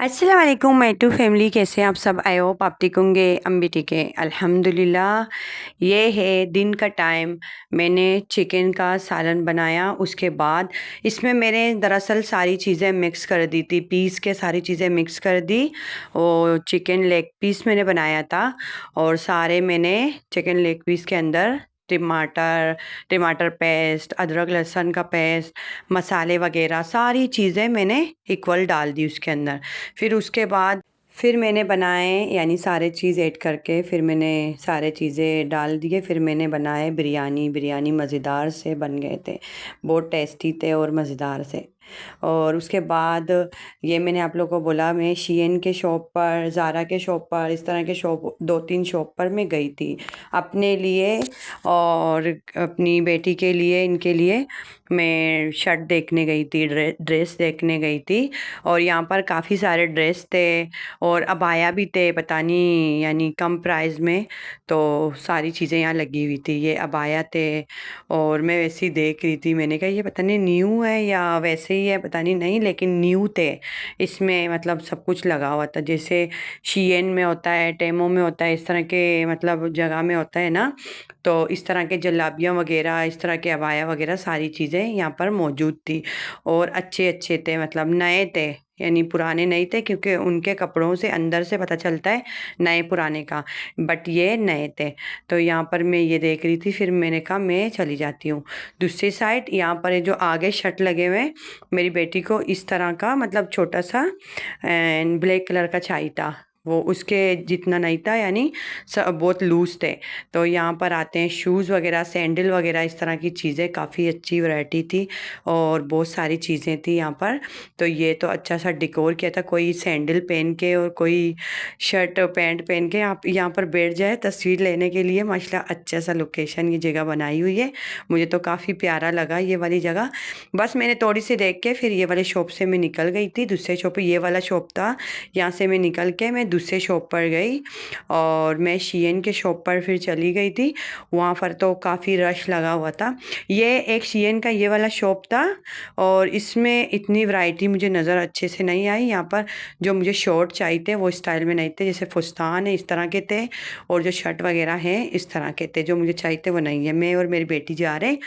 अस्सलाम वालेकुम मैटू फैमिली, कैसे हैं आप सब? आई होप आप ठीक होंगे। हम भी ठीक है अल्हम्दुलिल्लाह। ये है दिन का टाइम। मैंने चिकन का सालन बनाया। उसके बाद इसमें मैंने दरअसल सारी चीज़ें मिक्स कर दी थी, पीस के सारी चीज़ें मिक्स कर दी। और चिकन लेग पीस मैंने बनाया था, और सारे मैंने चिकन लेग पीस के अंदर टमाटर टमाटर पेस्ट, अदरक लहसुन का पेस्ट, मसाले वगैरह सारी चीज़ें मैंने इक्वल डाल दी उसके अंदर। फिर उसके बाद फिर मैंने बनाए, यानी सारे चीज़ ऐड करके फिर मैंने सारे चीज़ें डाल दिए। फिर मैंने बनाए बिरयानी मज़ेदार से बन गए थे, बहुत टेस्टी थे और मज़ेदार से। और उसके बाद ये मैंने आप लोगों को बोला, मैं शीएन के शॉप पर, ज़ारा के शॉप पर, इस तरह के शॉप 2-3 शॉप पर मैं गई थी अपने लिए और अपनी बेटी के लिए, इनके लिए मैं शर्ट देखने गई थी, ड्रेस देखने गई थी। और यहाँ पर काफ़ी सारे ड्रेस थे और अबाया भी थे, पता नहीं यानी कम प्राइस में। तो सारी चीज़ें यहाँ लगी हुई थी, ये अबाया थे। और मैं वैसे ही देख रही थी, मैंने कहा ये पता नहीं न्यू है या वैसे ही है, पता नहीं लेकिन न्यू थे। इसमें मतलब सब कुछ लगा हुआ था, जैसे शीएन में होता है, टेमो में होता है, इस तरह के मतलब जगह में होता है ना। तो इस तरह के जलाबियाँ वगैरह, इस तरह के अबाया वगैरह सारी चीज़ें यहाँ पर मौजूद थी। और अच्छे अच्छे थे, मतलब नए थे, यानी पुराने नहीं थे, क्योंकि उनके कपड़ों से अंदर से पता चलता है नए पुराने का, बट ये नए थे। तो यहाँ पर मैं ये देख रही थी, फिर मैंने कहा मैं चली जाती हूँ दूसरी साइड। यहाँ पर ये जो आगे शर्ट लगे हुए हैं, मेरी बेटी को इस तरह का मतलब छोटा सा ब्लैक कलर का चाहिए था, वो उसके जितना नहीं था, यानी सब बहुत लूज थे। तो यहाँ पर आते हैं शूज़ वगैरह, सैंडल वगैरह, इस तरह की चीज़ें, काफ़ी अच्छी वैरायटी थी और बहुत सारी चीज़ें थी यहाँ पर। तो ये तो अच्छा सा डेकोर किया था, कोई सैंडल पहन के और कोई शर्ट पैंट पहन के आप यहाँ पर बैठ जाए तस्वीर लेने के लिए। माशाल्लाह अच्छा सा लोकेशन ये जगह बनाई हुई है, मुझे तो काफ़ी प्यारा लगा ये वाली जगह। बस मैंने थोड़ी सी देख के फिर ये वाले शॉप से मैं निकल गई थी, दूसरे शॉप पे ये वाला शॉप था, यहाँ से मैं निकल के मैं दूसरे शॉप पर गई और मैं शीएन के शॉप पर फिर चली गई थी। वहाँ पर तो काफ़ी रश लगा हुआ था। ये एक शीएन का ये वाला शॉप था और इसमें इतनी वैरायटी मुझे नज़र अच्छे से नहीं आई। यहाँ पर जो मुझे शॉर्ट चाहिए थे वो स्टाइल में नहीं थे, जैसे फुस्तान है इस तरह के थे, और जो शर्ट वगैरह हैं इस तरह के थे, जो मुझे चाहिए थे वो नहीं है। मैं और मेरी बेटी जा रहे हैं,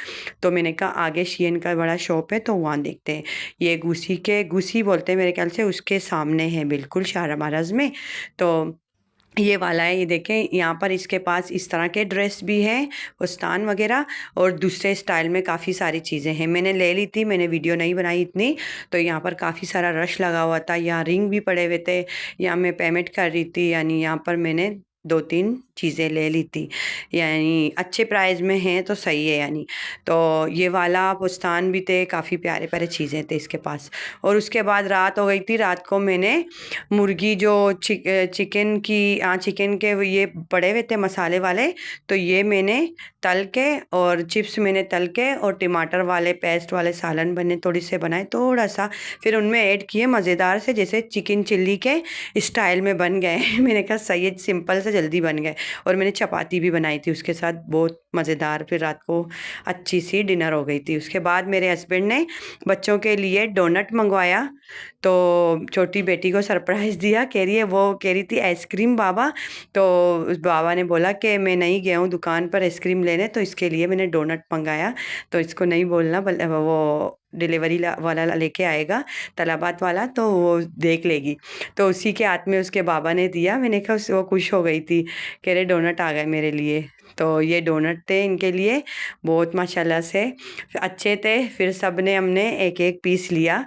तो मैंने कहा आगे शीएन का बड़ा शॉप है तो वहाँ देखते हैं। ये गुसी बोलते हैं मेरे ख्याल से, उसके सामने है बिल्कुल शाहरा महाराज में। तो ये वाला है, ये देखें यहाँ पर इसके पास इस तरह के ड्रेस भी हैं, फुस्तान वगैरह, और दूसरे स्टाइल में काफ़ी सारी चीज़ें हैं। मैंने ले ली थी, मैंने वीडियो नहीं बनाई इतनी। तो यहाँ पर काफ़ी सारा रश लगा हुआ था, यहाँ रिंग भी पड़े हुए थे, यहाँ मैं पेमेंट कर रही थी, यानी यहाँ पर मैंने 2-3 चीज़ें ले ली थी, यानी अच्छे प्राइस में हैं तो सही है यानी। तो ये वाला फुस्तान भी थे, काफ़ी प्यारे प्यारे चीज़ें थे इसके पास। और उसके बाद रात हो गई थी, रात को मैंने मुर्गी जो चिकन की, चिकन के वो ये पड़े हुए थे मसाले वाले, तो ये मैंने तल के, और चिप्स मैंने तल के, और टमाटर वाले पेस्ट वाले सालन बने, थोड़ी से बनाए थोड़ा सा, फिर उनमें ऐड किए मज़ेदार से, जैसे चिकन चिल्ली के स्टाइल में बन गए। मैंने कहा सही है, सिंपल से जल्दी बन गए। और मैंने चपाती भी बनाई थी उसके साथ, बहुत मज़ेदार। फिर रात को अच्छी सी डिनर हो गई थी। उसके बाद मेरे हस्बैंड ने बच्चों के लिए डोनट मंगवाया, तो छोटी बेटी को सरप्राइज़ दिया, कह रही थी आइसक्रीम बाबा। तो उस बाबा ने बोला कि मैं नहीं गया हूँ दुकान पर आइसक्रीम लेने, तो इसके लिए मैंने डोनट मंगाया। तो इसको नहीं बोलना, वो डिलीवरी वाला लेके आएगा, तलाबात वाला, तो वो देख लेगी। तो उसी के हाथ में उसके बाबा ने दिया। मैंने कहा वो खुश हो गई थी, कह रहे डोनट आ गए मेरे लिए। तो ये डोनट थे इनके लिए, बहुत माशाल्लाह से अच्छे थे। फिर सब ने हमने एक एक पीस लिया,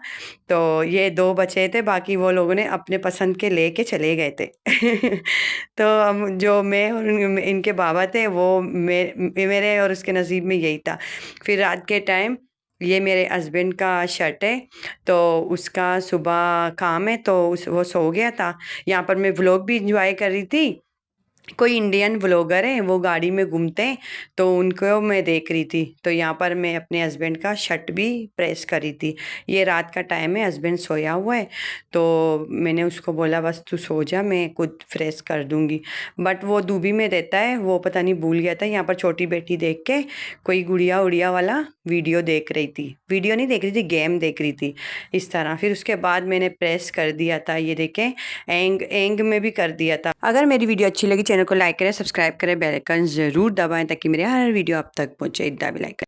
तो ये 2 बचे थे, बाकी वो लोगों ने अपने पसंद के लेके चले गए थे। तो हम, जो मैं और इनके बाबा थे, वो मेरे और उसके नसीब में यही था। फिर रात के टाइम ये मेरे हस्बैंड का शर्ट है, तो उसका सुबह काम है, तो वो सो गया था। यहाँ पर मैं व्लॉग भी इंजॉय कर रही थी कोई इंडियन व्लॉगर है, वो गाड़ी में घूमते हैं, तो उनको मैं देख रही थी। तो यहाँ पर मैं अपने हस्बैंड का शर्ट भी प्रेस करी थी। ये रात का टाइम है, हस्बैंड सोया हुआ है, तो मैंने उसको बोला बस तू सो जा, मैं खुद प्रेस कर दूंगी। बट वो दूबी में रहता है, वो पता नहीं भूल गया था। यहाँ पर छोटी बेटी देख के कोई गुड़िया उड़िया वाला वीडियो देख रही थी, वीडियो नहीं देख रही थी, गेम देख रही थी इस तरह। फिर उसके बाद मैंने प्रेस कर दिया था, ये देखें, एंग एंग में भी कर दिया था। अगर मेरी वीडियो अच्छी लगी, चैनल को लाइक करें, सब्सक्राइब करें, बेल आइकन ज़रूर दबाएं ताकि मेरे हर वीडियो आप तक पहुंचे। इतना भी लाइक करें।